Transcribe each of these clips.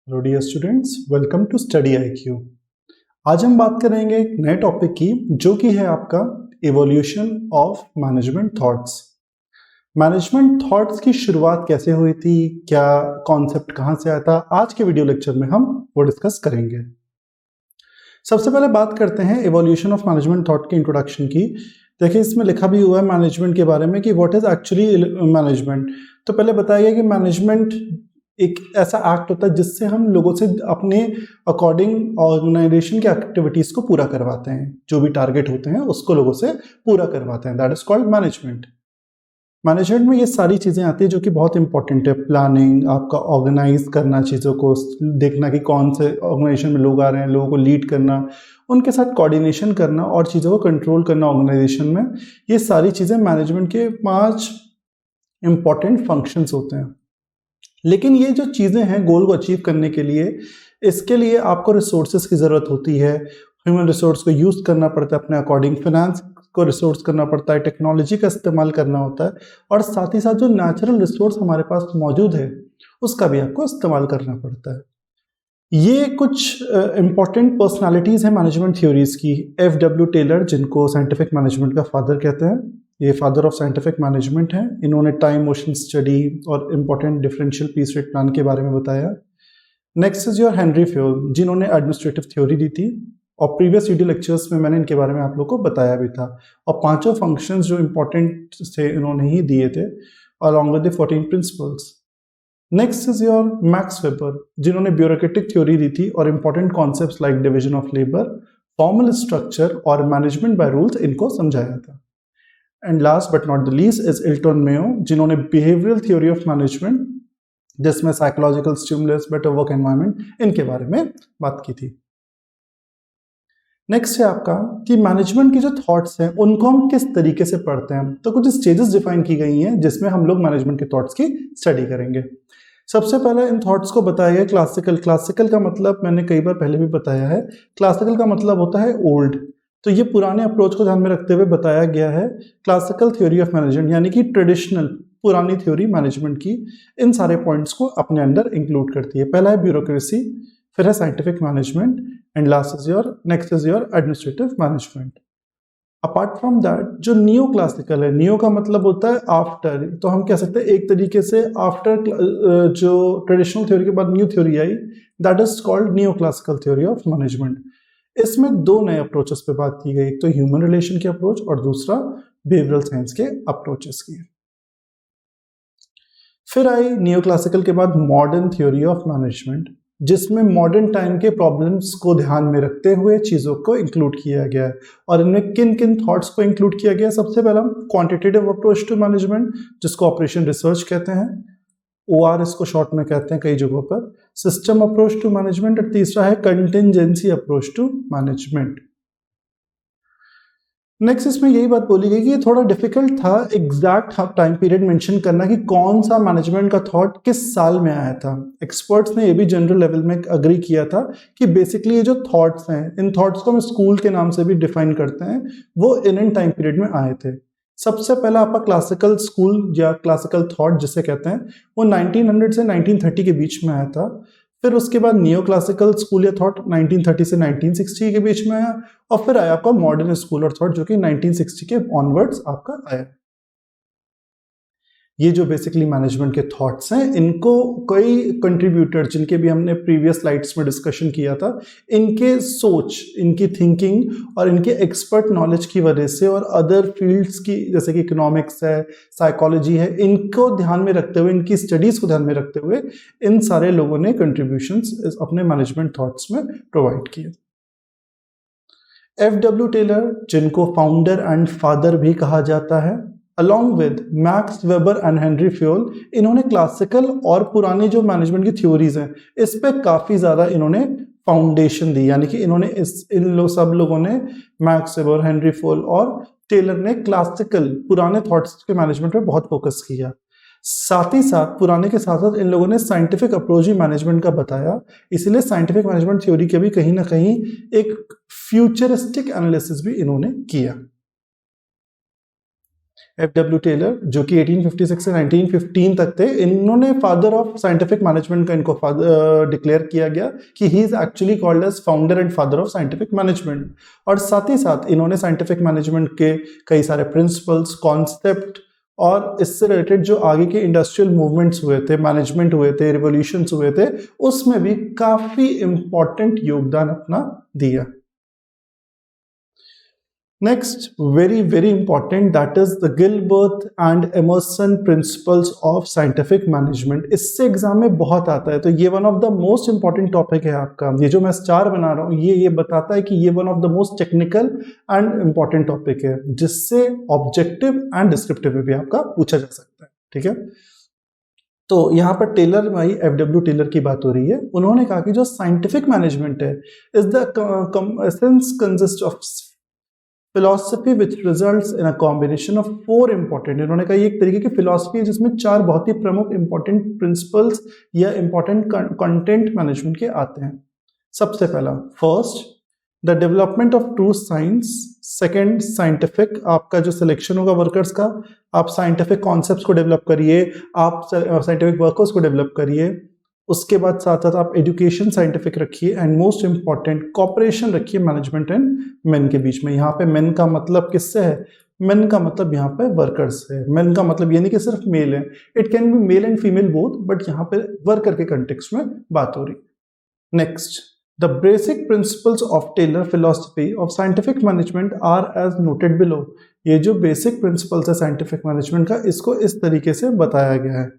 Hello dear students, welcome to study IQ। आज हम बात करेंगे एक नए टॉपिक की जो कि है आपका evolution of management thoughts. Management thoughts की शुरुआत कैसे हुई थी, क्या कॉन्सेप्ट कहाँ से आया था, आज के वीडियो लेक्चर में हम वो डिस्कस करेंगे। सबसे पहले बात करते हैं इवोल्यूशन ऑफ मैनेजमेंट थॉट के इंट्रोडक्शन की। देखिए इसमें लिखा भी हुआ है मैनेजमेंट के बारे में कि व्हाट इज एक्चुअली मैनेजमेंट। तो पहले बताया गया कि मैनेजमेंट एक ऐसा एक्ट होता है जिससे हम लोगों से अपने अकॉर्डिंग ऑर्गेनाइजेशन की एक्टिविटीज को पूरा करवाते हैं, जो भी टारगेट होते हैं उसको लोगों से पूरा करवाते हैं, that is called management. Management में ये सारी चीजें आती है जो कि बहुत इंपॉर्टेंट है। प्लानिंग, आपका ऑर्गेनाइज करना, चीजों को देखना कि कौन से ऑर्गेनाइजेशन में लोग आ रहे हैं, लोगों को लीड करना, उनके साथ कोऑर्डिनेशन करना और चीजों को कंट्रोल करना ऑर्गेनाइजेशन में। ये सारी चीजें मैनेजमेंट के 5 इंपॉर्टेंट फंक्शंस होते हैं। लेकिन ये जो चीज़ें हैं गोल को अचीव करने के लिए, इसके लिए आपको रिसोर्सेज की ज़रूरत होती है। ह्यूमन रिसोर्स को यूज़ करना पड़ता है अपने अकॉर्डिंग, फाइनेंस को रिसोर्स करना पड़ता है, टेक्नोलॉजी का इस्तेमाल करना होता है और साथ ही साथ जो नेचुरल रिसोर्स हमारे पास मौजूद है उसका भी आपको इस्तेमाल करना पड़ता है। ये कुछ इंपॉर्टेंट पर्सनालिटीज़ हैं मैनेजमेंट थ्योरीज की। FW टेलर, जिनको साइंटिफिक मैनेजमेंट का फादर कहते हैं, ये फादर ऑफ साइंटिफिक मैनेजमेंट हैं। इन्होंने टाइम मोशन स्टडी और important differential piece rate plan के बारे में बताया। Next is your Henri Fayol, जिन्होंने एडमिनिस्ट्रेटिव थ्योरी दी थी और प्रीवियस वीडियो लेक्चर्स में मैंने इनके बारे में आप लोग को बताया भी था। और 5 फंक्शंस जो इंपॉर्टेंट थे इन्होंने ही दिए थे along with the 14 principles. Next is your max weber, जिन्होंने ब्यूरोक्रेटिक थ्योरी दी थी और important concepts like division of labour, formal structure और मैनेजमेंट बाय रूल्स इनको समझाया था। And last but not the least is Elton Mayo, जिन्होंने behavioural theory of management, जिसमें psychological stimulus, better work environment, इनके बारे में बात की थी। नेक्स्ट है आपका कि मैनेजमेंट की जो थॉट्स हैं उनको हम किस तरीके से पढ़ते हैं। तो कुछ स्टेजेस डिफाइन की गई हैं जिसमें हम लोग मैनेजमेंट के थॉट्स की स्टडी करेंगे। सबसे पहले इन थॉट्स को बताया गया क्लासिकल। क्लासिकल का मतलब मैंने कई बार पहले भी बताया है, क्लासिकल का मतलब होता है ओल्ड। तो ये पुराने अप्रोच को ध्यान में रखते हुए बताया गया है क्लासिकल थ्योरी ऑफ मैनेजमेंट, यानी कि ट्रेडिशनल पुरानी थ्योरी मैनेजमेंट की इन सारे पॉइंट्स को अपने अंदर इंक्लूड करती है। पहला है ब्यूरोक्रेसी, फिर है scientific management and next is your administrative management. Apart from that जो नियो क्लासिकल है, नियो का मतलब होता है आफ्टर, तो हम कह सकते हैं एक तरीके से आफ्टर जो ट्रेडिशनल थ्योरी के बाद new theory I, that is called neo classical theory of management. इसमें 2 नए अप्रोचेस पे बात की गई, एक तो ह्यूमन रिलेशन की अप्रोच और दूसरा बिहेवियरल साइंस के अप्रोचेस की। फिर आई नियो क्लासिकल के बाद मॉडर्न थ्योरी ऑफ मैनेजमेंट, जिसमें मॉडर्न टाइम के प्रॉब्लम्स को ध्यान में रखते हुए चीज़ों को इंक्लूड किया गया है। और इनमें किन किन थॉट्स को इंक्लूड किया गया? सबसे पहला क्वांटिटेटिव अप्रोच टू मैनेजमेंट, जिसको ऑपरेशन रिसर्च कहते हैं, OR इसको शॉर्ट में कहते हैं कई जगहों पर, सिस्टम अप्रोच टू मैनेजमेंट, और तीसरा है contingency approach to management. Next इसमें यही बात बोली गई कि ये थोड़ा डिफिकल्ट था एग्जैक्ट टाइम पीरियड मेंशन करना कि कौन सा मैनेजमेंट का थॉट किस साल में आया था। एक्सपर्ट्स ने ये भी जनरल लेवल में अग्री किया था कि बेसिकली ये जो थॉट्स हैं, इन थॉट्स को हम स्कूल के नाम से भी डिफाइन करते हैं, वो इन टाइम पीरियड में आए थे। सबसे पहला आपका क्लासिकल स्कूल या क्लासिकल थॉट जिसे कहते हैं, वो 1900 से 1930 के बीच में आया था। फिर उसके बाद नियो क्लासिकल स्कूल या थॉट 1930 से 1960 के बीच में आया, और फिर आया आपका मॉडर्न स्कूल और थॉट जो कि 1960 के ऑनवर्ड्स आपका आया। ये जो बेसिकली मैनेजमेंट के थॉट्स हैं, इनको कई कंट्रीब्यूटर, जिनके भी हमने प्रीवियस स्लाइड्स में डिस्कशन किया था, इनके सोच, इनकी थिंकिंग और इनके एक्सपर्ट नॉलेज की वजह से और अदर फील्ड्स की जैसे कि इकोनॉमिक्स है, साइकोलॉजी है, इनको ध्यान में रखते हुए, इनकी स्टडीज को ध्यान में रखते हुए इन सारे लोगों ने कंट्रीब्यूशंस अपने मैनेजमेंट थॉट्स में प्रोवाइड किए। FW टेलर, जिनको फाउंडर एंड फादर भी कहा जाता है, along with max weber and Henry Fayol, इन्होंने क्लासिकल और पुराने जो मैनेजमेंट की थ्योरीज हैं इस पे काफी ज्यादा इन्होंने फाउंडेशन दी, यानी कि इन्होंने सब लोगों ने, मैक्स वेबर, हेनरी फ्योल और टेलर ने क्लासिकल पुराने थॉट्स के मैनेजमेंट पे बहुत फोकस किया। साथ ही साथ पुराने के साथ साथ इन लोगों ने साइंटिफिक अप्रोच ही मैनेजमेंट का बताया, इसलिए साइंटिफिक मैनेजमेंट थ्योरी के भी कहीं ना कहीं एक फ्यूचरिस्टिक एनालिसिस भी इन्होंने किया। F.W. टेलर, जो कि 1856 से 1915 तक थे, इन्होंने फादर ऑफ साइंटिफिक मैनेजमेंट का इनको डिक्लेयर किया गया कि he is actually called as founder and father of scientific management. और साथ ही साथ इन्होंने साइंटिफिक मैनेजमेंट के कई सारे प्रिंसिपल्स, कॉन्सेप्ट और इससे रिलेटेड जो आगे के इंडस्ट्रियल मूवमेंट्स हुए थे, मैनेजमेंट हुए थे, रिवोल्यूशंस हुए थे, उसमें भी काफी इंपॉर्टेंट योगदान अपना दिया। Next, very very important, that is the Gilbert and Emerson principles of scientific management। इससे एग्जाम में बहुत आता है, तो ये one of the most important topic है आपका। ये जो मैं स्टार बना रहा हूँ ये बताता है कि ये one of the most technical and important topic है, जिससे ऑब्जेक्टिव एंड डिस्क्रिप्टिव में भी आपका पूछा जा सकता है। ठीक है, तो यहाँ पर टेलर भाई F.W. टेलर की बात हो रही है। उन्होंने कहा कि जो साइंटिफिक मैनेजमेंट है is the essence consist of philosophy which results in a combination of 4 important, इन्होंने कहा ये एक तरीके की फिलॉसफी है जिसमें 4 बहुत ही प्रमुख इंपॉर्टेंट प्रिंसिपल्स या इंपॉर्टेंट कंटेंट मैनेजमेंट के आते हैं। सबसे पहला, first the development of true science. Second, scientific, आपका जो सिलेक्शन होगा वर्कर्स का, आप साइंटिफिक कॉन्सेप्ट्स को डेवलप करिए, आप साइंटिफिक वर्कर्स को डेवलप करिए। उसके बाद साथ साथ आप एजुकेशन साइंटिफिक रखिए, एंड मोस्ट इंपॉर्टेंट कॉपरेशन रखिए मैनेजमेंट एंड मेन के बीच में। यहाँ पे मेन का मतलब किससे है? मेन का मतलब यहाँ पे वर्कर्स है। मेन का मतलब ये नहीं कि सिर्फ मेल है, it can be male and female both, but यहाँ पे वर्कर के कंटेक्स्ट में बात हो रही। Next, the basic principles of Taylor philosophy of scientific management are as noted below. ये जो बेसिक प्रिंसिपल्स है साइंटिफिक मैनेजमेंट का, इसको इस तरीके से बताया गया है।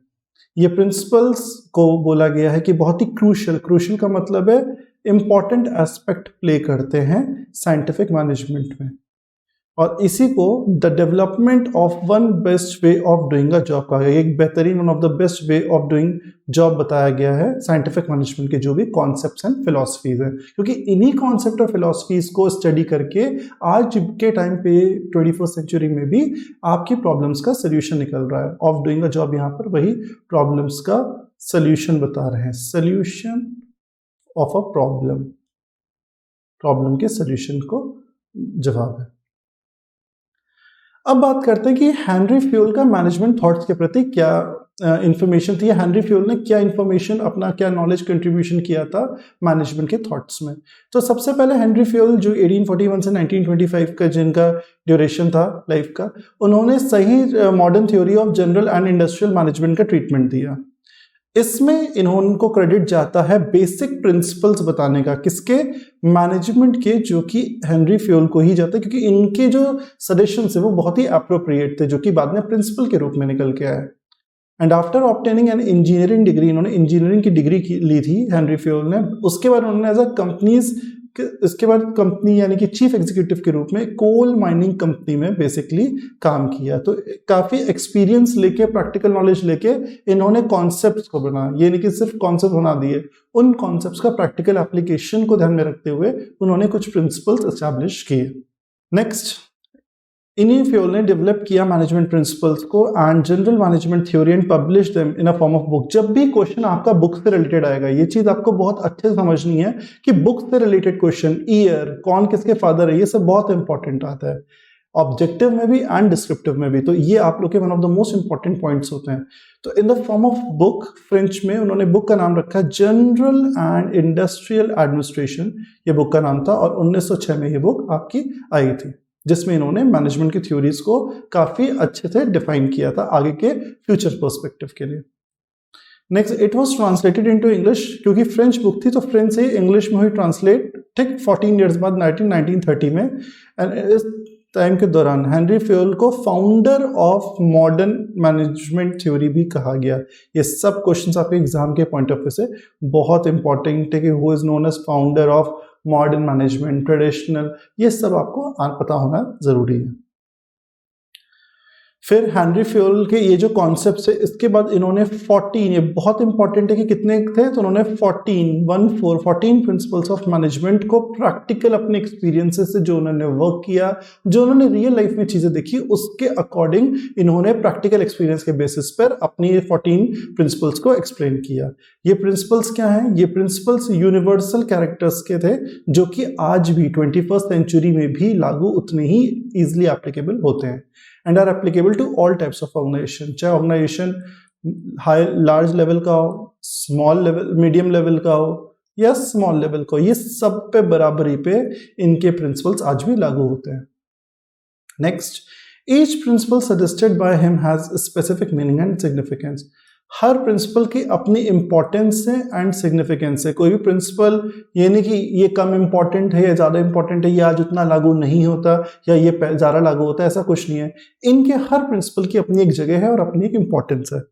ये प्रिंसिपल्स को बोला गया है कि बहुत ही क्रूशियल का मतलब है इंपॉर्टेंट एस्पेक्ट प्ले करते हैं साइंटिफिक मैनेजमेंट में, और इसी को the development of one best way of doing a job कहा गया। एक बेहतरीन one of the best way of doing job बताया गया है साइंटिफिक मैनेजमेंट के जो भी कॉन्सेप्ट्स एंड फिलॉसफीज हैं, क्योंकि इन्हीं कॉन्सेप्ट और फिलॉसफीज को स्टडी करके आज के टाइम पे 21st सेंचुरी में भी आपकी प्रॉब्लम्स का सोल्यूशन निकल रहा है। ऑफ डूइंग अ जॉब यहाँ पर वही प्रॉब्लम्स का सोल्यूशन बता रहे हैं, सोल्यूशन ऑफ अ प्रॉब्लम के सोल्यूशन को जवाब है। अब बात करते हैं कि हेनरी फ्यूल का मैनेजमेंट थॉट्स के प्रति क्या इंफॉर्मेशन थी, हेनरी फ्यूल ने क्या इंफॉर्मेशन, अपना क्या नॉलेज कंट्रीब्यूशन किया था मैनेजमेंट के थॉट्स में। तो सबसे पहले हेनरी फ्यूल जो 1841 से 1925 का जिनका ड्यूरेशन था लाइफ का, उन्होंने सही modern theory of general and industrial management का ट्रीटमेंट दिया। इसमें इनको क्रेडिट जाता है बेसिक प्रिंसिपल्स बताने का, किसके? मैनेजमेंट के, जो कि हेनरी फ्यूल को ही जाता है, क्योंकि इनके जो सजेशंस है वो बहुत ही अप्रोप्रिएट थे, जो कि बाद में प्रिंसिपल के रूप में निकल के आए। And after obtaining an engineering degree, इन्होंने इंजीनियरिंग की डिग्री ली थी हेनरी फ्यूल ने। उसके बाद उन्होंने एज अ कंपनीज, इसके बाद कंपनी यानी कि चीफ एग्जीक्यूटिव के रूप में कोल माइनिंग कंपनी में बेसिकली काम किया। तो काफी एक्सपीरियंस लेके, प्रैक्टिकल नॉलेज लेके इन्होंने कॉन्सेप्ट्स को बनाया। ये नहीं कि सिर्फ कॉन्सेप्ट बना दिए, उन कॉन्सेप्ट्स का प्रैक्टिकल एप्लीकेशन को ध्यान में रखते हुए उन्होंने कुछ प्रिंसिपल्स एस्टैब्लिश किए। नेक्स्ट, इन्हीं फ्यूल ने डेवलप किया मैनेजमेंट प्रिंसिपल्स को and general management theory and publish them in a form of book. जब भी क्वेश्चन आपका बुक से रिलेटेड आएगा, ये चीज आपको बहुत अच्छे से समझनी है कि बुक से रिलेटेड क्वेश्चन, ईयर, कौन किसके फादर है, ये सब बहुत इंपॉर्टेंट आता है ऑब्जेक्टिव में भी एंड डिस्क्रिप्टिव में भी। तो ये आप लोग के one of the most important points होते हैं। तो in the form of book, French में उन्होंने बुक का नाम रखा जनरल एंड इंडस्ट्रियल एडमिनिस्ट्रेशन, ये बुक का नाम था, और 1906 में ये बुक आपकी आई थी, जिसमें इन्होंने मैनेजमेंट की थ्योरीज को काफी अच्छे से डिफाइन किया था आगे के फ्यूचर पर्सपेक्टिव के लिए। Next, it was translated into English, क्योंकि फ्रेंच बुक थी तो फ्रेंच से इंग्लिश में हुई ट्रांसलेट, ठीक 14 ईयर्स बाद 1930 में। एंड इस टाइम के दौरान हेनरी फ्यूल को founder of modern management theory भी कहा गया। ये सब क्वेश्चंस आपके एग्जाम के पॉइंट ऑफ व्यू से बहुत इंपॉर्टेंट है कि who is known as founder of modern management, traditional, ये सब आपको पता होना जरूरी है। फिर हेनरी फ्यूल के ये जो कॉन्सेप्ट है, इसके बाद इन्होंने 14, ये बहुत इंपॉर्टेंट है कि कितने थे, तो उन्होंने 14 प्रिंसिपल्स ऑफ मैनेजमेंट को प्रैक्टिकल अपने एक्सपीरियंसेस से जो उन्होंने वर्क किया, जो उन्होंने रियल लाइफ में चीजें देखी, उसके अकॉर्डिंग इन्होंने प्रैक्टिकल एक्सपीरियंस के बेसिस पर अपनी 14 प्रिंसिपल्स को एक्सप्लेन किया। ये प्रिंसिपल्स क्या हैं? ये प्रिंसिपल्स यूनिवर्सल कैरेक्टर्स के थे, जो कि आज भी 21st सेंचुरी में भी लागू उतने ही इजिली एप्लीकेबल होते हैं। And are applicable to all types of organisation, चाहे ऑर्गेनाइजेशन हाई लार्ज लेवल का हो, स्मॉल लेवल मीडियम लेवल का हो या स्मॉल लेवल का हो, ये सब पे बराबरी पे इनके प्रिंसिपल्स आज भी लागू होते हैं। Next, each principle suggested by him has specific meaning and significance. हर प्रिंसिपल की अपनी इंपॉर्टेंस है एंड सिग्निफिकेंस है। कोई भी प्रिंसिपल ये नहीं कि ये कम इंपॉर्टेंट है या ज़्यादा इंपॉर्टेंट है, ये आज उतना लागू नहीं होता या ये ज़्यादा लागू होता है, ऐसा कुछ नहीं है। इनके हर प्रिंसिपल की अपनी एक जगह है और अपनी एक इंपॉर्टेंस है।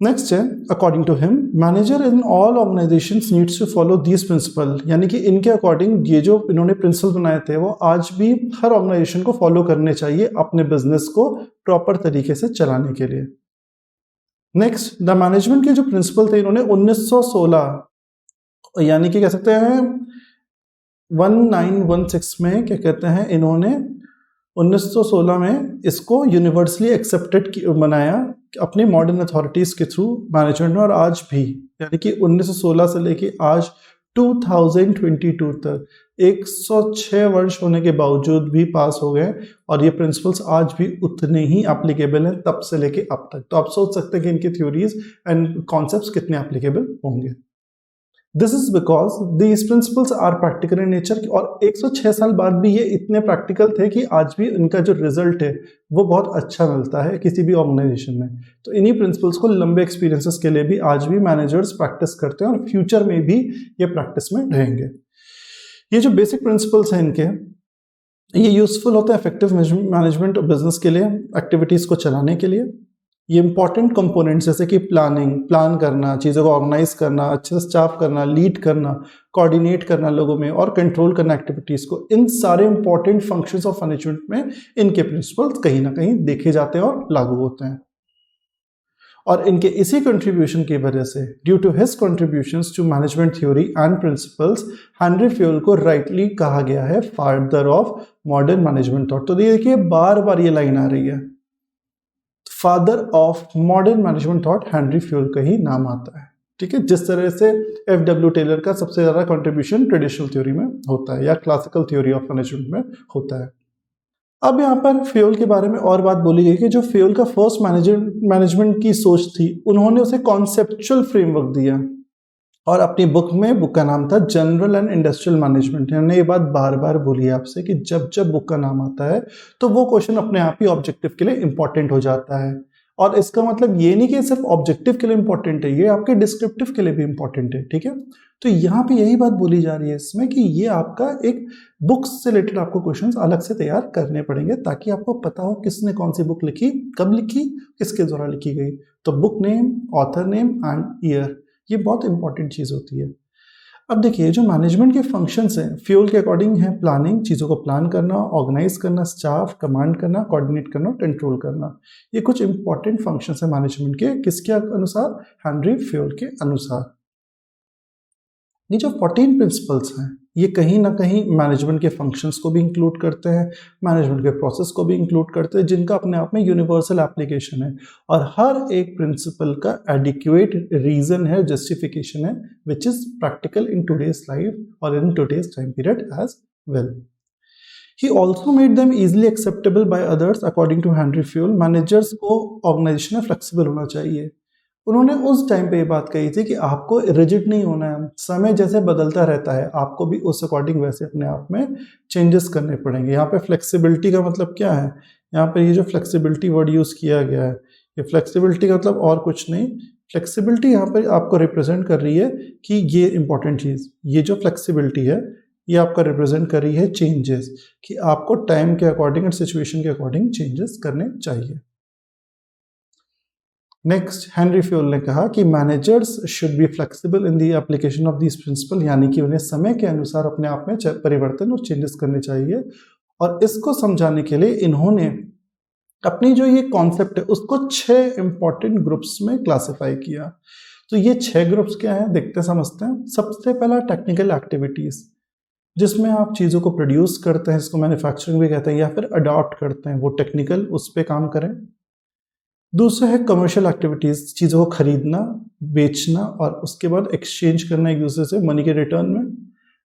नेक्स्ट है, according to him manager in all organisations needs to follow this principle, यानी कि इनके अकॉर्डिंग ये जो इन्होंने प्रिंसिपल बनाए थे वो आज भी हर ऑर्गेनाइजेशन को फॉलो करने चाहिए अपने बिजनेस को प्रॉपर तरीके से चलाने के लिए। नेक्स्ट, द मैनेजमेंट के जो प्रिंसिपल थे इन्होंने 1916 यानी कि कह सकते हैं 1916 में क्या कहते हैं, इन्होंने 1916 में इसको यूनिवर्सली एक्सेप्टेड बनाया अपनी मॉडर्न अथॉरिटीज के थ्रू मैनेजमेंट में। और आज भी यानी कि 1916 से लेके आज 2022 तक 106 वर्ष होने के बावजूद भी पास हो गए और ये प्रिंसिपल्स आज भी उतने ही एप्लीकेबल हैं तब से लेके अब तक। तो आप सोच सकते हैं कि इनकी थ्योरीज एंड कॉन्सेप्ट्स कितने एप्लीकेबल होंगे। This is because these principles are practical in nature, और 106 साल बाद भी ये इतने प्रैक्टिकल थे कि आज भी इनका जो रिजल्ट है वो बहुत अच्छा मिलता है किसी भी ऑर्गेनाइजेशन में। तो इन्हीं प्रिंसिपल्स को लंबे एक्सपीरियंसेस के लिए भी आज भी मैनेजर्स प्रैक्टिस करते हैं और फ्यूचर में भी ये प्रैक्टिस में रहेंगे। ये जो बेसिक प्रिंसिपल्स हैं इनके, ये यूजफुल होते हैं इफेक्टिव मैनेजमेंट बिजनेस के लिए, एक्टिविटीज को चलाने के लिए। ये इंपॉर्टेंट कंपोनेंट्स जैसे कि प्लान करना, चीज़ों को ऑर्गेनाइज करना, अच्छे से स्टाफ करना, लीड करना, कोऑर्डिनेट करना लोगों में और कंट्रोल करना एक्टिविटीज़ को, इन सारे इंपॉर्टेंट फंक्शंस ऑफ मैनेजमेंट में इनके प्रिंसिपल्स कहीं ना कहीं देखे जाते हैं और लागू होते हैं। और इनके इसी कंट्रीब्यूशन की वजह से, due to his contributions to management theory and principles, Henri Fayol को राइटली कहा गया है father of modern management thought. तो देखिए बार बार ये लाइन आ रही है, father of modern management thought Henri Fayol का ही नाम आता है। ठीक है, जिस तरह से F.W. टेलर का सबसे ज्यादा कंट्रीब्यूशन ट्रेडिशनल थ्योरी में होता है या क्लासिकल थ्योरी ऑफ मैनेजमेंट में होता है। अब यहाँ पर फ्यूल के बारे में और बात बोली गई कि जो फ्यूल का फर्स्ट मैनेजमेंट की सोच थी, उन्होंने उसे कॉन्सेप्चुअल फ्रेमवर्क दिया और अपनी बुक का नाम था जनरल एंड इंडस्ट्रियल मैनेजमेंट। हमने ये बात बार बार बोली है आपसे कि जब जब बुक का नाम आता है तो वो क्वेश्चन अपने आप ही ऑब्जेक्टिव के लिए इंपॉर्टेंट हो जाता है। और इसका मतलब ये नहीं कि सिर्फ ऑब्जेक्टिव के लिए इंपॉर्टेंट है, ये आपके डिस्क्रिप्टिव के लिए भी इंपॉर्टेंट है। ठीक है, तो यहाँ पे यही बात बोली जा रही है इसमें कि ये आपका एक बुक्स से रिलेटेड आपको क्वेश्चंस अलग से तैयार करने पड़ेंगे ताकि आपको पता हो किसने कौन सी बुक लिखी, कब लिखी, किसके द्वारा लिखी गई। तो book name, author name and year, ये बहुत इंपॉर्टेंट चीज होती है। अब देखिए जो मैनेजमेंट के फंक्शंस हैं फ्यूल के अकॉर्डिंग है प्लानिंग, चीज़ों को प्लान करना, ऑर्गेनाइज करना, स्टाफ कमांड करना, कोऑर्डिनेट करना, कंट्रोल करना। ये कुछ इंपॉर्टेंट फंक्शंस है मैनेजमेंट के, किसके अनुसार, हेनरी फ्यूल के अनुसार। ये जो 14 प्रिंसिपल्स हैं ये कहीं ना कहीं मैनेजमेंट के फंक्शंस को भी इंक्लूड करते हैं, मैनेजमेंट के प्रोसेस को भी इंक्लूड करते हैं, जिनका अपने आप में यूनिवर्सल एप्लीकेशन है और हर एक प्रिंसिपल का एडिक्वेट रीजन है, जस्टिफिकेशन है, which is practical in today's life और in today's time period as well. He also made them easily acceptable by others according to Henry Fewell। Managers को organisation में flexible होना चाहिए। उन्होंने उस टाइम पे ये बात कही थी कि आपको रिजिड नहीं होना है, समय जैसे बदलता रहता है आपको भी उस अकॉर्डिंग वैसे अपने आप में चेंजेस करने पड़ेंगे। यहाँ पे फ्लेक्सिबिलिटी का मतलब क्या है, यहाँ पे ये जो फ्लेक्सिबिलिटी वर्ड यूज़ किया गया है, ये फ्लेक्सिबिलिटी का मतलब और कुछ नहीं, फ्लेक्सिबिलिटी यहाँ पर आपको रिप्रेजेंट कर रही है कि ये इंपॉर्टेंट चीज़, ये जो फ्लेक्सिबिलिटी है ये आपका रिप्रेजेंट कर रही है चेंजेस, कि आपको टाइम के अकॉर्डिंग एंड सिचुएशन के अकॉर्डिंग चेंजेस करने चाहिए। नेक्स्ट, हेनरी फ्यूल ने कहा कि managers should be flexible in the application of this principle, यानी कि उन्हें समय के अनुसार अपने आप में परिवर्तन और चेंजेस करने चाहिए। और इसको समझाने के लिए इन्होंने अपनी जो ये कॉन्सेप्ट है उसको 6 इंपॉर्टेंट ग्रुप्स में क्लासिफाई किया। तो ये 6 ग्रुप्स क्या है देखते समझते हैं। सबसे पहला टेक्निकल एक्टिविटीज, जिसमें आप चीज़ों को प्रोड्यूस करते हैं, इसको मैन्युफैक्चरिंग भी कहते हैं, या फिर अडॉप्ट करते हैं, वो टेक्निकल उस पर काम करें। दूसरा है कमर्शियल एक्टिविटीज़, चीज़ों को खरीदना, बेचना और उसके बाद एक्सचेंज करना एक दूसरे से मनी के रिटर्न में।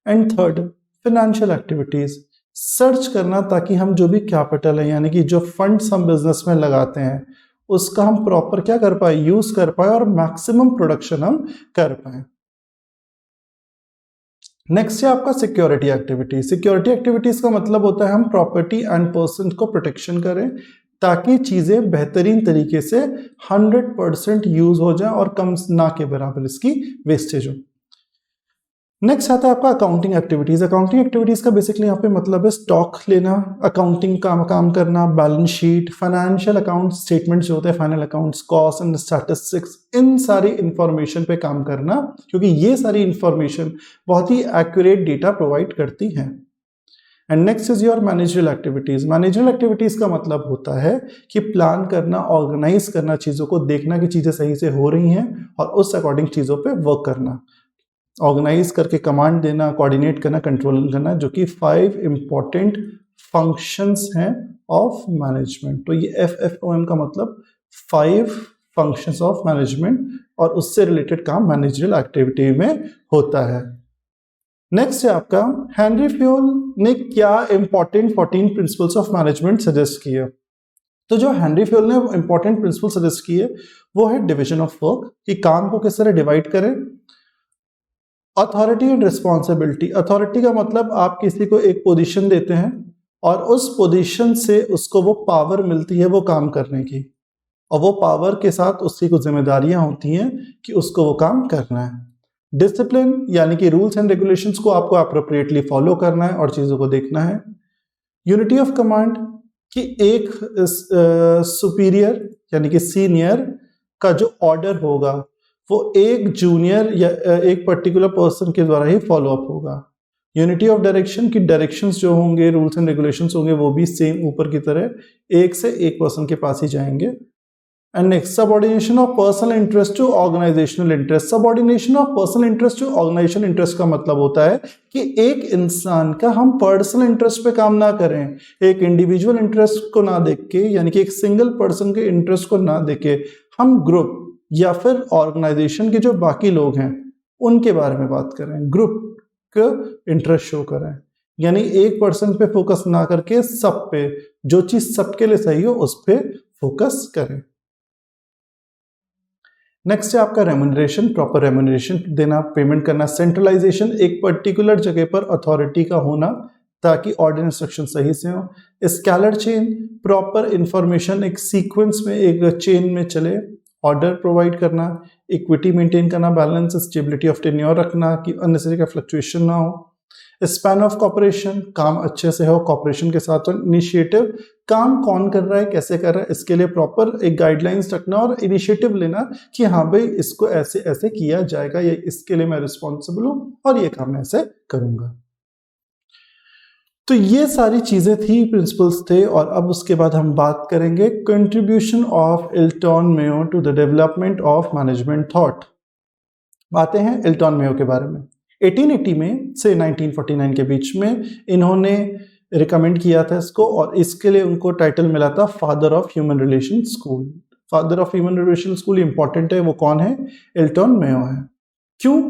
And third, financial activities, search करना ताकि हम जो भी कैपिटल है यानी कि जो फंड्स हम बिजनेस में लगाते हैं उसका हम प्रॉपर क्या कर पाए, यूज कर पाए और मैक्सिमम प्रोडक्शन हम कर पाए। नेक्स्ट है आपका सिक्योरिटी एक्टिविटी। सिक्योरिटी एक्टिविटीज का मतलब होता है हम प्रॉपर्टी एंड पर्सन को प्रोटेक्शन करें ताकि चीजें बेहतरीन तरीके से 100% यूज हो जाए और कम ना के बराबर इसकी वेस्टेज हो। नेक्स्ट आता है आपका अकाउंटिंग एक्टिविटीज। अकाउंटिंग एक्टिविटीज का बेसिकली यहाँ पे मतलब है स्टॉक लेना, अकाउंटिंग का काम करना, balance sheet, financial account statements जो होते हैं, final accounts, cost and statistics, इन सारी इंफॉर्मेशन पे काम करना क्योंकि ये सारी इंफॉर्मेशन बहुत ही एक्यूरेट डेटा प्रोवाइड करती हैं। And next is your managerial activities. Managerial activities का मतलब होता है कि प्लान करना, ऑर्गेनाइज करना, चीजों को देखना कि चीजें सही से हो रही हैं और उस अकॉर्डिंग चीजों पे वर्क करना, ऑर्गेनाइज करके कमांड देना, कोऑर्डिनेट करना, कंट्रोल करना, जो कि 5 इंपॉर्टेंट फंक्शंस हैं ऑफ मैनेजमेंट। तो ये FFOM का मतलब 5 फंक्शंस ऑफ मैनेजमेंट और उससे रिलेटेड काम मैनेजरियल एक्टिविटी में होता है। नेक्स्ट है आपका हेनरी फ्योल ने क्या important 14 principles of management suggest किए। तो जो हेनरी फ्योल ने इंपॉर्टेंट प्रिंसिपल सजेस्ट किए वो है डिविजन ऑफ वर्क, कि काम को किस तरह डिवाइड करें। Authority and responsibility. अथॉरिटी का मतलब आप किसी को एक पोजीशन देते हैं और उस पोजीशन से उसको वो पावर मिलती है वो काम करने की, और वो पावर के साथ उसकी कुछ जिम्मेदारियां होती हैं कि उसको वो काम करना है। डिसिप्लिन यानी कि रूल्स एंड रेगुलेशंस को आपको अप्रोप्रिएटली फॉलो करना है और चीजों को देखना है। यूनिटी ऑफ कमांड, कि एक सुपीरियर यानी कि सीनियर का जो ऑर्डर होगा वो एक जूनियर या एक पर्टिकुलर पर्सन के द्वारा ही फॉलो अप होगा। यूनिटी ऑफ डायरेक्शन, की डायरेक्शंस जो होंगे, रूल्स एंड रेगुलेशंस होंगे वो भी सेम ऊपर की तरह एक से एक पर्सन के पास ही जाएंगे। And next subordination of personal interest to organisational interest. Subordination of personal interest to organisational interest का मतलब होता है कि एक इंसान का हम पर्सनल इंटरेस्ट पे काम ना करें, एक इंडिविजुअल इंटरेस्ट को ना देख के, यानी कि एक सिंगल पर्सन के इंटरेस्ट को ना देख के हम ग्रुप या फिर ऑर्गेनाइजेशन के जो बाकी लोग हैं उनके बारे में बात करें, ग्रुप का इंटरेस्ट शो करें, यानी एक पर्सन पे फोकस ना करके सब पे, जो चीज सबके लिए सही हो उस पे फोकस करें। नेक्स्ट है आपका रेम्यूनरेशन, प्रॉपर रेम्यूनरेशन देना, पेमेंट करना। सेंट्रलाइजेशन, एक पर्टिकुलर जगह पर अथॉरिटी का होना ताकि ऑर्डर इंस्ट्रक्शन सही से हो। स्केलर चेन, प्रॉपर इंफॉर्मेशन एक सीक्वेंस में, एक चेन में चले, ऑर्डर प्रोवाइड करना। इक्विटी मेंटेन करना, बैलेंस, स्टेबिलिटी ऑफ टेन्योर रखना कि अननेसेसरी का फ्लक्चुएशन ना हो। स्पैन ऑफ कॉपरेशन, काम अच्छे से हो कॉपरेशन के साथ। इनिशिएटिव, काम कौन कर रहा है, कैसे कर रहा है, इसके लिए प्रॉपर एक गाइडलाइंस रखना और इनिशिएटिव लेना कि हाँ भाई इसको ऐसे ऐसे किया जाएगा, ये इसके लिए मैं रिस्पॉन्सिबल हूं और ये काम मैं ऐसे करूंगा। तो ये सारी चीजें थी, प्रिंसिपल्स थे। और अब उसके बाद हम बात करेंगे contribution of Elton Mayo to the development of management thought. बातें हैं इल्टन मेयो के बारे में। 1880 में से 1949 के बीच में इन्होंने रिकमेंड किया था इसको, और इसके लिए उनको टाइटल मिला था father of human relation school. Father of human relation school important है, वो कौन है, इल्टन मेयो है। क्यों?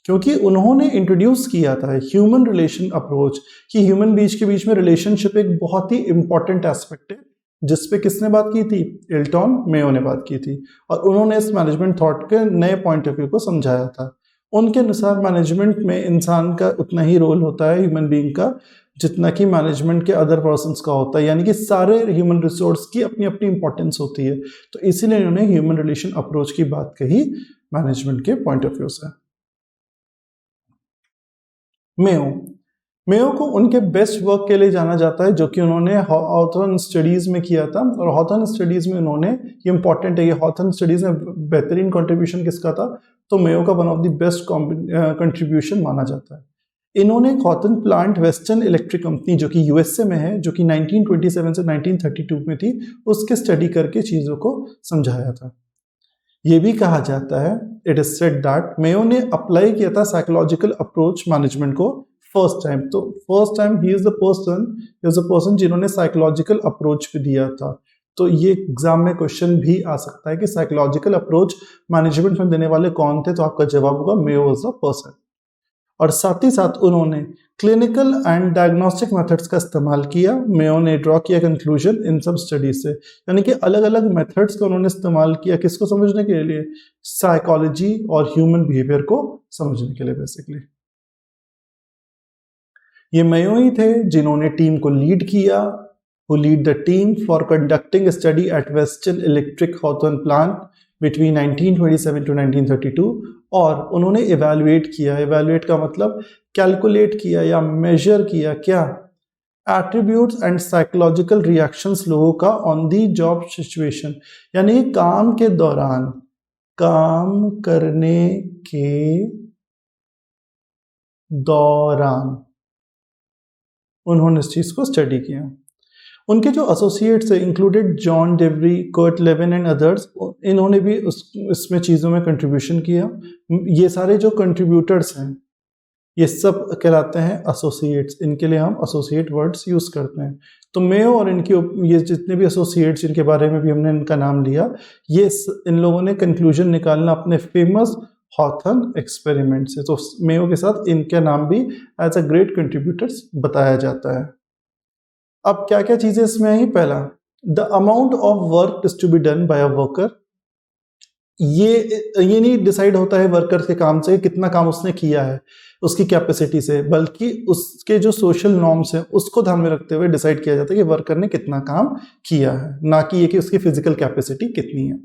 क्योंकि उन्होंने इंट्रोड्यूस किया था ह्यूमन रिलेशन अप्रोच, कि ह्यूमन बीच के बीच में रिलेशनशिप एक बहुत ही इंपॉर्टेंट एस्पेक्ट है, जिसपे किसने बात की थी, इल्टन मेयो ने बात की थी। और उन्होंने इस मैनेजमेंट थॉट के नए पॉइंट ऑफ व्यू को समझाया था। उनके अनुसार मैनेजमेंट में इंसान का उतना ही रोल होता है, ह्यूमन बीइंग का, जितना कि मैनेजमेंट के अदर पर्सन्स का होता है, यानी कि सारे ह्यूमन रिसोर्स की अपनी अपनी इंपॉर्टेंस होती है। तो इसीलिए उन्होंने ह्यूमन रिलेशन अप्रोच की बात कही मैनेजमेंट के पॉइंट ऑफ व्यू से। मेयो को उनके बेस्ट वर्क के लिए जाना जाता है, जो कि उन्होंने हॉथॉर्न स्टडीज में किया था। और हॉथॉर्न स्टडीज में उन्होंने, ये इंपॉर्टेंट है, ये हॉथॉर्न स्टडीज में बेहतरीन कंट्रीब्यूशन किसका था, तो मेयो का one of the best contribution माना जाता है। इन्होंने Hawthorne plant western electric company, जो कि यूएसए में है, जो कि 1927 से 1932 में थी, उसके स्टडी करके चीजों को समझाया था। ये भी कहा जाता है, it is said that Mayo ने अप्लाई किया था साइकोलॉजिकल अप्रोच मैनेजमेंट को फर्स्ट टाइम। तो first time he is the person जिन्होंने साइकोलॉजिकल अप्रोच भी दिया था। तो ये एग्जाम में क्वेश्चन भी आ सकता है कि साइकोलॉजिकल अप्रोच मैनेजमेंट में देने वाले कौन थे, तो आपका जवाब होगा मेयो वाज द पर्सन। और साथ ही साथ उन्होंने क्लिनिकल एंड डायग्नोस्टिक मेथड्स का इस्तेमाल किया। मेयो ने ड्रॉ किया कंक्लूजन इन सब स्टडीज से, यानी कि अलग अलग मेथड्स का उन्होंने इस्तेमाल किया किसको समझने के लिए, साइकोलॉजी और ह्यूमन बिहेवियर को समझने के लिए बेसिकली। ये मेयो ही थे जिन्होंने टीम को लीड किया, who lead the team for conducting a study at Western Electric Hawthorne plant between 1927 to 1932, और उन्होंने इवेल्युएट किया, इवेल्युएट का मतलब कैलकुलेट किया या मेजर किया क्या, एट्रीब्यूट्स एंड साइकोलॉजिकल रिएक्शंस लोगों का ऑन दी जॉब सिचुएशन, यानी काम के दौरान, काम करने के दौरान उन्होंने इस चीज को स्टडी किया। उनके जो एसोसिएट्स है included John Dewey, Kurt Lewin and others, इन्होंने भी इसमें चीज़ों में कंट्रीब्यूशन किया। ये सारे जो कंट्रीब्यूटर्स हैं ये सब कहलाते हैं एसोसिएट्स, इनके लिए हम एसोसिएट वर्ड्स यूज़ करते हैं। तो मेयो और इनके ये जितने भी एसोसिएट्स जिनके बारे में भी हमने इनका नाम लिया, ये इन लोगों ने कंक्लूजन निकालना अपने फेमस हॉथर्न एक्सपेरिमेंट से। तो मेयो के साथ इनका नाम भी एज अ ग्रेट कंट्रीब्यूटर्स बताया जाता है। अब क्या क्या चीजें इसमें आई, पहला the amount of work is to be done by a worker, ये नहीं डिसाइड होता है वर्कर के काम से कितना काम उसने किया है उसकी कैपेसिटी से, बल्कि उसके जो सोशल नॉर्म्स हैं उसको ध्यान में रखते हुए डिसाइड किया जाता है कि वर्कर ने कितना काम किया है, ना कि ये कि उसकी फिजिकल कैपेसिटी कितनी है।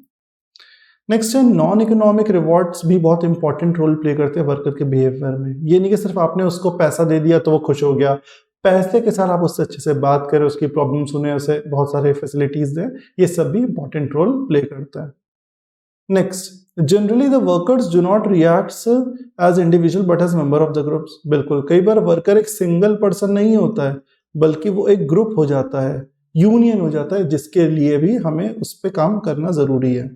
नेक्स्ट है नॉन इकोनॉमिक रिवॉर्ड्स भी बहुत इंपॉर्टेंट रोल प्ले करते हैं वर्कर के बिहेवियर में। ये नहीं कि सिर्फ आपने उसको पैसा दे दिया तो वो खुश हो गया, पैसे के साथ आप उससे अच्छे से बात करें, उसकी प्रॉब्लम सुने, उसे बहुत सारे फैसिलिटीज दें, ये सब भी इंपॉर्टेंट रोल प्ले करता है। Next, generally the workers do not reacts as individual but as member of the groups. बिल्कुल, कई बार वर्कर एक सिंगल पर्सन नहीं होता है बल्कि वो एक ग्रुप हो जाता है, यूनियन हो जाता है, जिसके लिए भी हमें उस पर काम करना जरूरी है।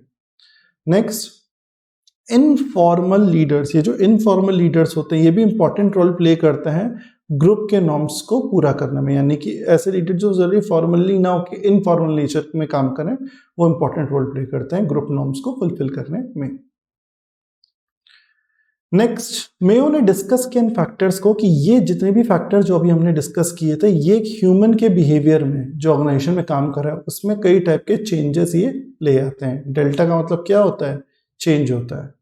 नेक्स्ट, इनफॉर्मल लीडर्स, ये जो इनफॉर्मल लीडर्स होते हैं ये भी इंपॉर्टेंट रोल प्ले करते हैं ग्रुप के नॉर्म्स को पूरा करने में, यानी कि ऐसे लीडर जो जरूरी फॉर्मली ना हो कि इनफॉर्मल नेचर में काम करें, वो इंपॉर्टेंट रोल प्ले करते हैं ग्रुप नॉर्म्स को फुलफिल करने में। नेक्स्ट, मेयो ने डिस्कस किया इन फैक्टर्स को कि ये जितने भी फैक्टर्स जो अभी हमने डिस्कस किए थे, ये ह्यूमन के बिहेवियर में जो ऑर्गेनाइजेशन में काम कर रहा है उसमें कई टाइप के चेंजेस ये ले आते हैं। डेल्टा का मतलब क्या होता है, चेंज होता है।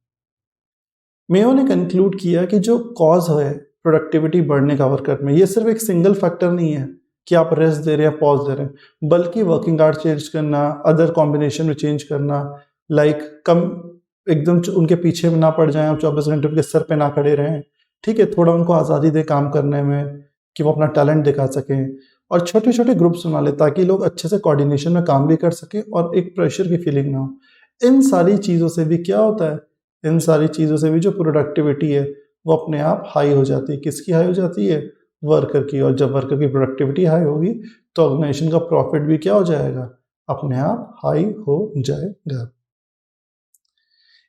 मेयो ने कंक्लूड किया कि जो कॉज है प्रोडक्टिविटी बढ़ने का वर्कर में, ये सिर्फ एक सिंगल फैक्टर नहीं है कि आप रेस्ट दे रहे हैं, पॉज दे रहे हैं, बल्कि वर्किंग आवर्स चेंज करना, अदर कॉम्बिनेशन में चेंज करना, लाइक कम एकदम उनके पीछे ना पड़ जाएं, आप 24 घंटे उनके सर पे ना खड़े रहें, ठीक है, थोड़ा उनको आज़ादी दे काम करने में कि वो अपना टैलेंट दिखा सकें, और छोटे छोटे ग्रुप्स बना ले ताकि लोग अच्छे से कोऑर्डिनेशन में काम भी कर सकें और एक प्रेशर की फीलिंग ना हो। इन सारी चीज़ों से भी क्या होता है, इन सारी चीज़ों से भी जो प्रोडक्टिविटी है वो अपने आप हाई हो जाती है। किसकी हाई हो जाती है, वर्कर की। और जब वर्कर की प्रोडक्टिविटी हाई होगी तो ऑर्गेनाइजेशन का प्रॉफिट भी क्या हो जाएगा, अपने आप हाई हो जाएगा।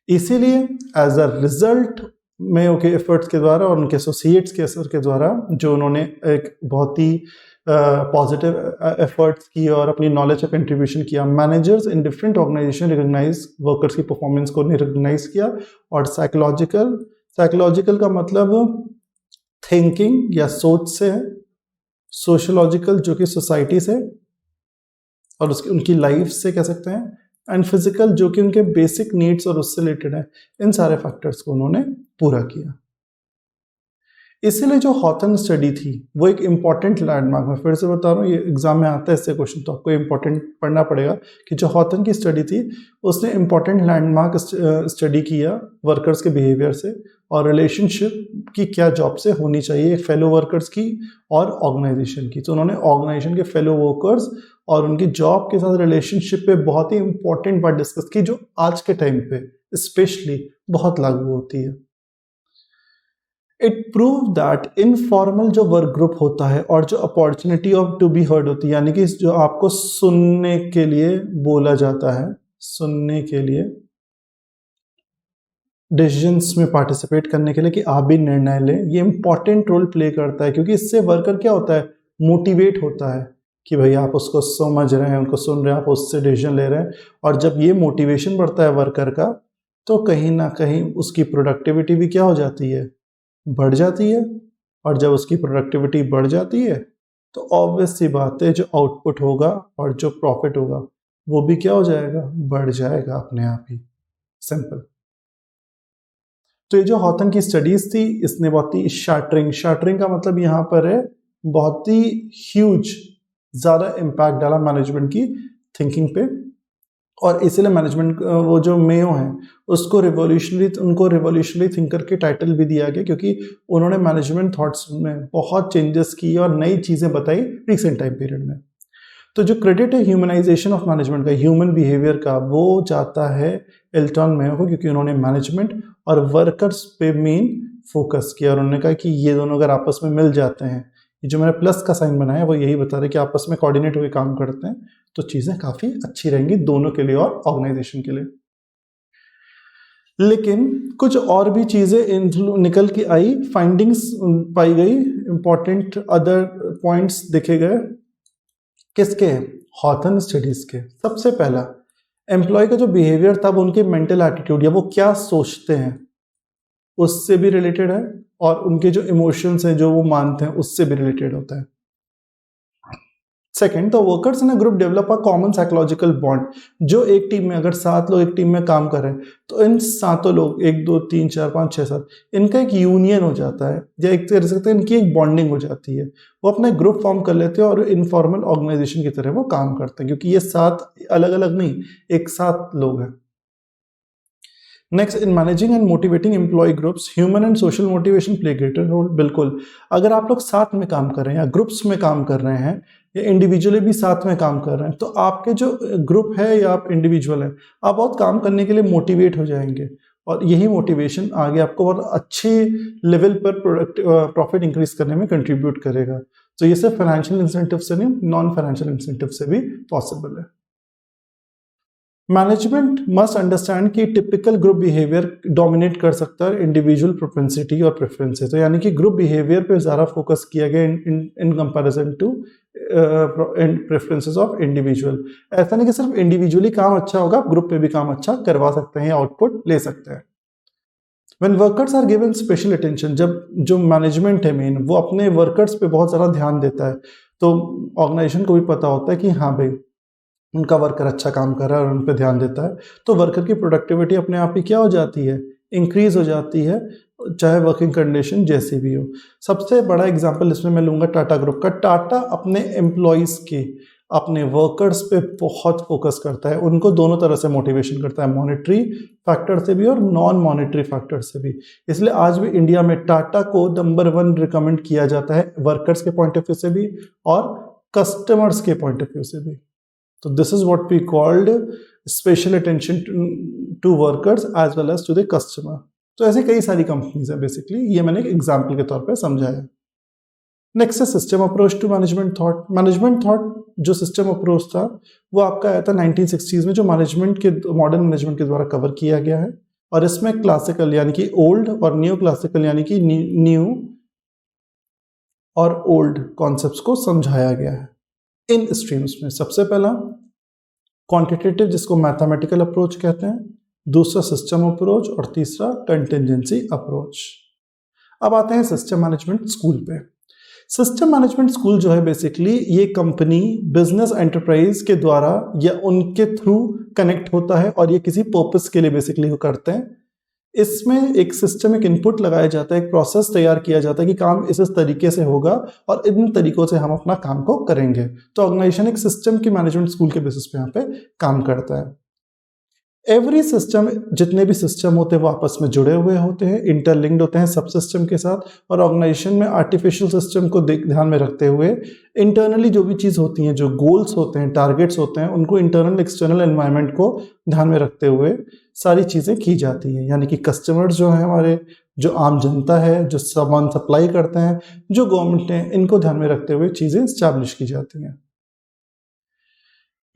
इसीलिए एज अ रिजल्ट मेयो के एफर्ट्स के द्वारा और उनके एसोसिएट्स के असर के द्वारा, जो उन्होंने एक बहुत ही पॉजिटिव एफर्ट्स की और अपनी नॉलेज का कंट्रीब्यूशन किया, managers in different organisation recognise workers की परफॉर्मेंस को रिकॉग्नाइज किया। और साइकोलॉजिकल का मतलब थिंकिंग या सोच से है, सोशलॉजिकल जो कि सोसाइटी से और उसकी उनकी लाइफ से कह सकते हैं, एंड फिजिकल जो कि उनके बेसिक नीड्स और उससे रिलेटेड है। इन सारे फैक्टर्स को उन्होंने पूरा किया। इसीलिए जो हॉथर्न स्टडी थी वो एक इंपॉर्टेंट लैंडमार्क, मैं फिर से बता रहा हूँ, ये एग्जाम में आता है इससे क्वेश्चन, तो आपको इंपॉर्टेंट पढ़ना पड़ेगा कि जो हॉथर्न की स्टडी थी उसने इंपॉर्टेंट लैंडमार्क स्टडी किया वर्कर्स के बिहेवियर से और रिलेशनशिप की क्या जॉब से होनी चाहिए फेलो वर्कर्स की और ऑर्गेनाइजेशन की। तो उन्होंने ऑर्गेनाइजेशन के फेलो वर्कर्स और उनकी जॉब के साथ रिलेशनशिप पे बहुत ही इंपॉर्टेंट बात डिस्कस की, जो आज के टाइम पे स्पेशली बहुत लागू होती है। इट प्रूव दैट इनफॉर्मल जो वर्क ग्रुप होता है और जो opportunity of to be heard होती है, यानी कि जो आपको सुनने के लिए बोला जाता है, सुनने के लिए, डिसीजंस में पार्टिसिपेट करने के लिए कि आप भी निर्णय लें, ये इंपॉर्टेंट रोल प्ले करता है। क्योंकि इससे वर्कर क्या होता है, मोटिवेट होता है कि भाई आप उसको समझ रहे हैं, उनको सुन रहे हैं, आप उससे डिसीजन ले रहे हैं। और जब ये मोटिवेशन बढ़ता है वर्कर का, तो कहीं ना कहीं उसकी प्रोडक्टिविटी भी क्या हो जाती है, बढ़ जाती है, और जब उसकी प्रोडक्टिविटी बढ़ जाती है तो ऑब्वियस सी बात है जो आउटपुट होगा और जो प्रॉफिट होगा वो भी क्या हो जाएगा, बढ़ जाएगा अपने आप ही। सिंपल। तो ये जो हॉथन की स्टडीज थी इसने बहुत ही शार्टरिंग का मतलब यहाँ पर है बहुत ही ह्यूज, ज़्यादा इम्पैक्ट डाला मैनेजमेंट की थिंकिंग पे, और इसीलिए मैनेजमेंट वो जो मेयो हैं उनको रिवॉल्यूशनरी थिंकर के टाइटल भी दिया गया, क्योंकि उन्होंने मैनेजमेंट थॉट्स में बहुत चेंजेस किए और नई चीज़ें बताई रिसेंट टाइम पीरियड में। तो जो क्रेडिट है ह्यूमनाइजेशन ऑफ मैनेजमेंट का, ह्यूमन बिहेवियर का, वो जाता है एल्टन मेयो को, क्योंकि उन्होंने मैनेजमेंट और वर्कर्स पे मेन फोकस किया और उन्होंने कहा कि ये दोनों अगर आपस में मिल जाते हैं, ये जो मैंने प्लस का साइन बनाया वो यही बता रहे कि आपस में कोऑर्डिनेट होकर काम करते हैं तो चीज़ें काफ़ी अच्छी रहेंगी दोनों के लिए और ऑर्गेनाइजेशन के लिए। लेकिन कुछ और भी चीज़ें निकल के आई, फाइंडिंग्स पाई गई, इंपॉर्टेंट अदर पॉइंट्स देखे गए। किसके? हॉथन स्टडीज के। सबसे पहला, एम्प्लॉय का जो बिहेवियर था वो उनके मेंटल एटीट्यूड या वो क्या सोचते हैं उससे भी रिलेटेड है, और उनके जो इमोशंस हैं जो वो मानते हैं उससे भी रिलेटेड होता है। सेकेंड, तो workers in a group develop a common psychological bond. जो एक टीम में अगर 7 लोग एक टीम में काम कर रहे हैं तो इन 7 लोग 1 2 3 4 5 6 7 इनका एक यूनियन हो जाता है, या एक कह सकते हैं इनकी एक बॉन्डिंग हो जाती है। वो अपना ग्रुप फॉर्म कर लेते हैं और इनफॉर्मल ऑर्गेनाइजेशन की तरह वो काम करते हैं, क्योंकि ये 7 अलग अलग नहीं, एक साथ लोग हैं। Next, in managing and motivating employ groups human and social motivation play greater role. बिल्कुल, अगर आप लोग साथ में काम कर रहे हैं या ग्रुप्स में काम कर रहे हैं या इंडिविजुअली भी साथ में काम कर रहे हैं तो आपके जो ग्रुप है या आप इंडिविजुअल है आप बहुत काम करने के लिए मोटिवेट हो जाएंगे, और यही मोटिवेशन आगे आपको और अच्छे लेवल पर प्रॉफिट इंक्रीज करने में कंट्रीब्यूट करेगा। तो ये सिर्फ फाइनेंशियल इंसेंटिव से नहीं, नॉन फाइनेंशियल इंसेंटिव से भी पॉसिबल है। मैनेजमेंट मस्ट अंडरस्टैंड कि टिपिकल ग्रुप बिहेवियर डोमिनेट कर सकता है इंडिविजुअल प्रोपेंसिटी और प्रेफरेंसेस। तो यानी कि ग्रुप बिहेवियर पे ज़्यादा फोकस किया गया in comparison to preferences of individual. ऐसा नहीं कि सिर्फ इंडिविजुअली काम अच्छा होगा, आप ग्रुप पे भी काम अच्छा करवा सकते हैं, आउटपुट ले सकते हैं। When workers are given special attention, जब जो मैनेजमेंट है मेन वो अपने वर्कर्स पे बहुत ज़्यादा ध्यान देता है, तो ऑर्गेनाइजेशन को भी पता होता है कि हाँ भाई उनका वर्कर अच्छा काम कर रहा है और उन पर ध्यान देता है, तो वर्कर की प्रोडक्टिविटी अपने आप ही क्या हो जाती है, इंक्रीज हो जाती है, चाहे वर्किंग कंडीशन जैसी भी हो। सबसे बड़ा एग्जांपल इसमें मैं लूँगा टाटा ग्रुप का। टाटा अपने एम्प्लॉयज़ के, अपने वर्कर्स पे बहुत फोकस करता है, उनको दोनों तरह से मोटिवेशन करता है, मॉनेटरी फैक्टर से भी और नॉन मॉनेटरी फैक्टर से भी। इसलिए आज भी इंडिया में टाटा को नंबर 1 रिकमेंड किया जाता है, वर्कर्स के पॉइंट ऑफ व्यू से भी और कस्टमर्स के पॉइंट ऑफ व्यू से भी। So this is what we called special attention to workers as well as to the customer. तो ऐसे कई सारी कंपनीज है, बेसिकली ये मैंने एक एग्जाम्पल के तौर पे समझाया। नेक्स्ट है system approach to management thought. Management thought जो सिस्टम अप्रोच था वो आपका आया था 1960s में, जो मैनेजमेंट के मॉडर्न मैनेजमेंट के द्वारा कवर किया गया है, और इसमें क्लासिकल यानी कि ओल्ड और न्यू क्लासिकल यानी कि न्यू और ओल्ड कॉन्सेप्ट्स को समझाया गया है इन स्ट्रीम्स में। सबसे पहला क्वांटिटेटिव जिसको मैथमेटिकल अप्रोच कहते हैं, दूसरा सिस्टम अप्रोच और तीसरा कंटिंजेंसी अप्रोच। अब आते हैं सिस्टम मैनेजमेंट स्कूल पे। सिस्टम मैनेजमेंट स्कूल जो है बेसिकली ये कंपनी बिजनेस एंटरप्राइज के द्वारा या उनके थ्रू कनेक्ट होता है और ये किसी पर्पस के लिए बेसिकली वो करते हैं। इसमें एक सिस्टम, एक इनपुट लगाया जाता है, एक प्रोसेस तैयार किया जाता है कि काम इस तरीके से होगा और इन तरीकों से हम अपना काम को करेंगे। तो ऑर्गेनाइजेशन एक सिस्टम की मैनेजमेंट स्कूल के बेसिस पे यहाँ पे काम करता है। एवरी सिस्टम, जितने भी सिस्टम होते हैं वो आपस में जुड़े हुए होते हैं, इंटरलिंक्ड होते हैं सब सिस्टम के साथ, और ऑर्गेनाइजेशन में आर्टिफिशियल सिस्टम को ध्यान में रखते हुए इंटरनली जो भी चीज़ होती हैं, जो गोल्स होते हैं, टारगेट्स होते हैं, उनको इंटरनल एक्सटर्नल एनवायरनमेंट को ध्यान में रखते हुए सारी चीज़ें की जाती हैं। यानी कि कस्टमर्स जो हैं हमारे, जो आम जनता है, जो सामान सप्लाई करते हैं, जो गवर्नमेंट है, इनको ध्यान में रखते हुए चीज़ें इस्टेब्लिश की जाती हैं।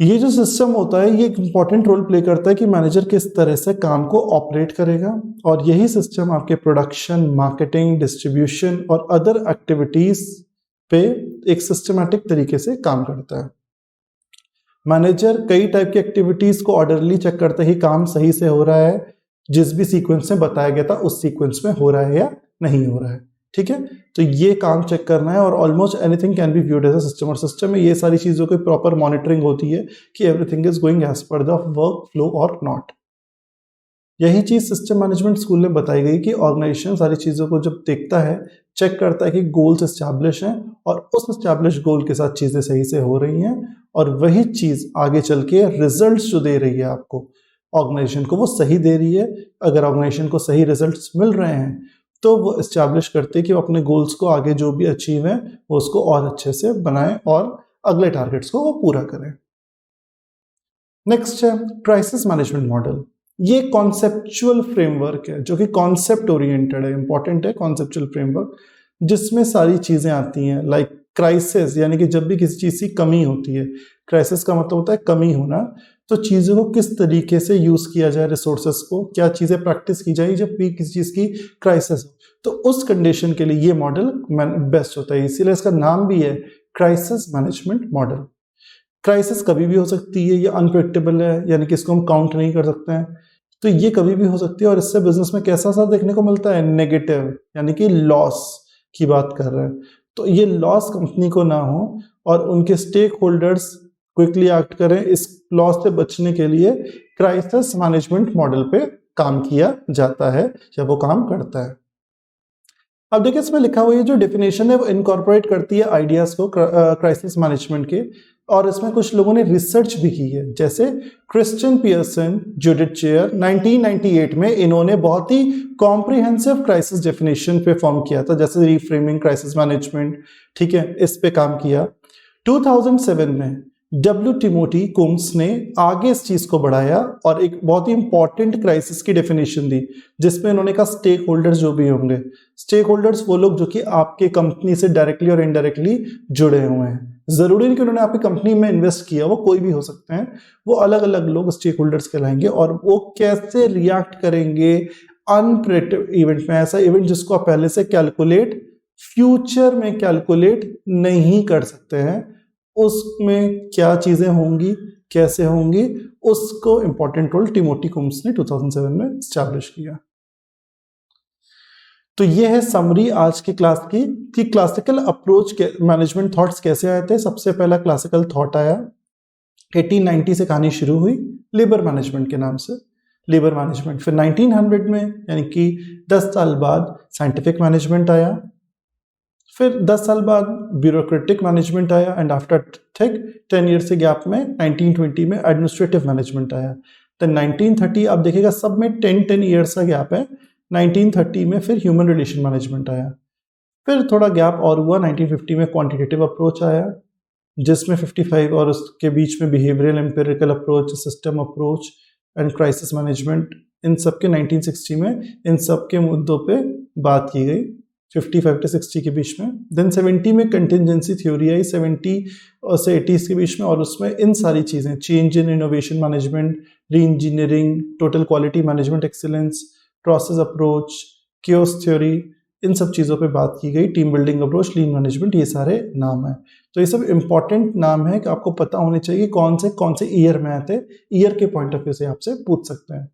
ये जो सिस्टम होता है ये एक इंपॉर्टेंट रोल प्ले करता है कि मैनेजर किस तरह से काम को ऑपरेट करेगा, और यही सिस्टम आपके प्रोडक्शन, मार्केटिंग, डिस्ट्रीब्यूशन और अदर एक्टिविटीज पे एक सिस्टमैटिक तरीके से काम करता है। मैनेजर कई टाइप की एक्टिविटीज को ऑर्डरली चेक करते ही काम सही से हो रहा है, जिस भी सीक्वेंस में बताया गया था उस सीक्वेंस में हो रहा है या नहीं हो रहा है। ठीक है, तो ये काम चेक करना है और almost anything can be viewed as a system, और सिस्टम में ये सारी चीज़ों की प्रॉपर मॉनिटरिंग होती है कि everything is going as per the work flow और नॉट। यही चीज़ सिस्टम मैनेजमेंट स्कूल में बताई गई कि ऑर्गेनाइजेशन सारी चीज़ों को जब देखता है, चेक करता है कि गोल्स एस्टैब्लिश हैं और उस एस्टैब्लिश गोल के साथ चीज़ें सही से हो रही हैं, और वही चीज़ आगे चल के रिजल्ट्स जो दे रही है आपको ऑर्गेनाइजेशन को, वो सही दे रही है। अगर ऑर्गेनाइजेशन को सही रिजल्ट्स मिल रहे हैं तो वो एस्टैब्लिश करते हैं कि वो अपने गोल्स को आगे जो भी अचीव है वो उसको और अच्छे से बनाएं और अगले टारगेट्स को वो पूरा करें। नेक्स्ट है क्राइसिस मैनेजमेंट मॉडल। ये कॉन्सेप्चुअल फ्रेमवर्क है जो कि कॉन्सेप्ट ओरिएंटेड है, इंपॉर्टेंट है कॉन्सेप्चुअल फ्रेमवर्क, जिसमें सारी चीजें आती हैं। लाइक क्राइसिस यानी कि जब भी किसी चीज की कमी होती है, क्राइसिस का मतलब होता है कमी होना, तो चीजों को किस तरीके से यूज किया जाए, रिसोर्सेस को क्या चीजें प्रैक्टिस की जाए जब भी किसी चीज की क्राइसिस हो, तो उस कंडीशन के लिए ये मॉडल बेस्ट होता है। इसीलिए इसका नाम भी है क्राइसिस मैनेजमेंट मॉडल। क्राइसिस कभी भी हो सकती है, ये अनप्रेडिक्टेबल है, यानी कि इसको हम काउंट नहीं कर सकते हैं, तो ये कभी भी हो सकती है। और इससे बिजनेस में कैसा सा देखने को मिलता है, नेगेटिव, यानी कि लॉस की बात कर रहे हैं। तो ये लॉस कंपनी को ना हो और उनके स्टेक होल्डर्स क्विकली एक्ट करें, इस लॉस से बचने के लिए क्राइसिस मैनेजमेंट मॉडल पे काम किया जाता है या वो काम करता है। अब देखिए इसमें लिखा हुआ है, जो डेफिनेशन है वो इनकॉर्पोरेट करती है आइडियाज को क्राइसिस मैनेजमेंट के, और इसमें कुछ लोगों ने रिसर्च भी की है, जैसे क्रिश्चियन पियर्सन, जूडिथ चेयर, 1998 में इन्होंने बहुत ही कॉम्प्रिहेंसिव क्राइसिस डेफिनेशन पे फॉर्म किया था, जैसे रिफ्रेमिंग क्राइसिस मैनेजमेंट, ठीक है, इस पे काम किया। 2007 में डब्ल्यू टिमोथी कुम्स ने आगे इस चीज को बढ़ाया और एक बहुत ही इंपॉर्टेंट क्राइसिस की डेफिनेशन दी, जिसमें उन्होंने कहा स्टेक होल्डर्स जो भी होंगे, स्टेक होल्डर्स वो लोग जो कि आपके कंपनी से डायरेक्टली और इनडायरेक्टली जुड़े हुए हैं। जरूरी नहीं कि उन्होंने आपकी कंपनी में इन्वेस्ट किया, वो कोई भी हो सकते हैं, वो अलग अलग लोग स्टेक होल्डर्स कहलाएंगे। और वो कैसे रिएक्ट करेंगे अनप्रेडिक्टेबल इवेंट में, ऐसा इवेंट जिसको आप पहले से कैलकुलेट, फ्यूचर में कैलकुलेट नहीं कर सकते हैं, उसमें क्या चीजें होंगी, कैसे होंगी, उसको इंपॉर्टेंट रोल टिमोथी कुम्स ने 2007 में एस्टैब्लिश किया। तो ये है समरी आज की क्लास की कि क्लासिकल अप्रोच के मैनेजमेंट थॉट्स कैसे आए थे। सबसे पहला क्लासिकल थॉट आया 1890 से, कहानी शुरू हुई लेबर मैनेजमेंट के नाम से, लेबर मैनेजमेंट। फिर 1900 में यानी कि 10 साल बाद साइंटिफिक मैनेजमेंट आया, फिर 10 साल बाद ब्यूरोक्रेटिक मैनेजमेंट आया, एंड आफ्टर ठीक 10 ईयर से गैप में 1920 में एडमिनिस्ट्रेटिव मैनेजमेंट आया। देन 1930 आप देखिएगा सब में 10 ईयर्स का गैप है। 1930 में फिर ह्यूमन रिलेशन मैनेजमेंट आया, फिर थोड़ा गैप और हुआ, 1950 में क्वांटिटेटिव अप्रोच आया, जिसमें 55 और उसके बीच में behavioural empirical approach, system approach and crisis management, इन सब के 1960 में इन सब के मुद्दों पे बात की गई 55 से 60 के बीच में। देन 70 में कंटिजेंसी थ्योरी आई 70 से 80 के बीच में, और उसमें इन सारी चीज़ें change in innovation management, reengineering, total quality management excellence, process approach, chaos theory, इन सब चीज़ों पे बात की गई। Team building approach, lean management, ये सारे नाम हैं। तो ये सब इंपॉर्टेंट नाम है कि आपको पता होने चाहिए कौन से ईयर में आते, ईयर के पॉइंट ऑफ व्यू से आपसे पूछ सकते हैं।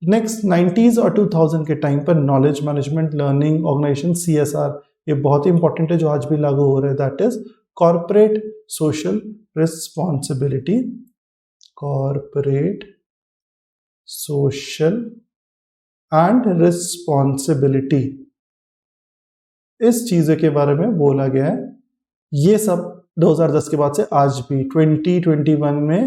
नेक्स्ट 90s और 2000 के टाइम पर knowledge management, learning, organisation, CSR, ये बहुत ही इंपॉर्टेंट है जो आज भी लागू हो रहा है, that is corporate social responsibility, corporate social and responsibility, इस चीज़ के बारे में बोला गया है। ये सब 2010 के बाद से आज भी 2021 में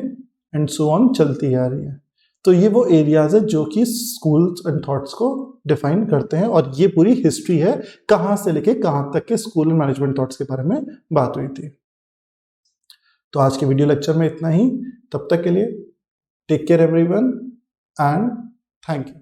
एंड सो ऑन चलती आ रही है। तो ये वो एरियाज है जो कि स्कूल्स एंड थॉट्स को डिफाइन करते हैं, और ये पूरी हिस्ट्री है कहाँ से लेके कहाँ तक के स्कूल एंड मैनेजमेंट थॉट्स के बारे में बात हुई थी। तो आज के वीडियो लेक्चर में इतना ही, तब तक के लिए take care everyone and thank you.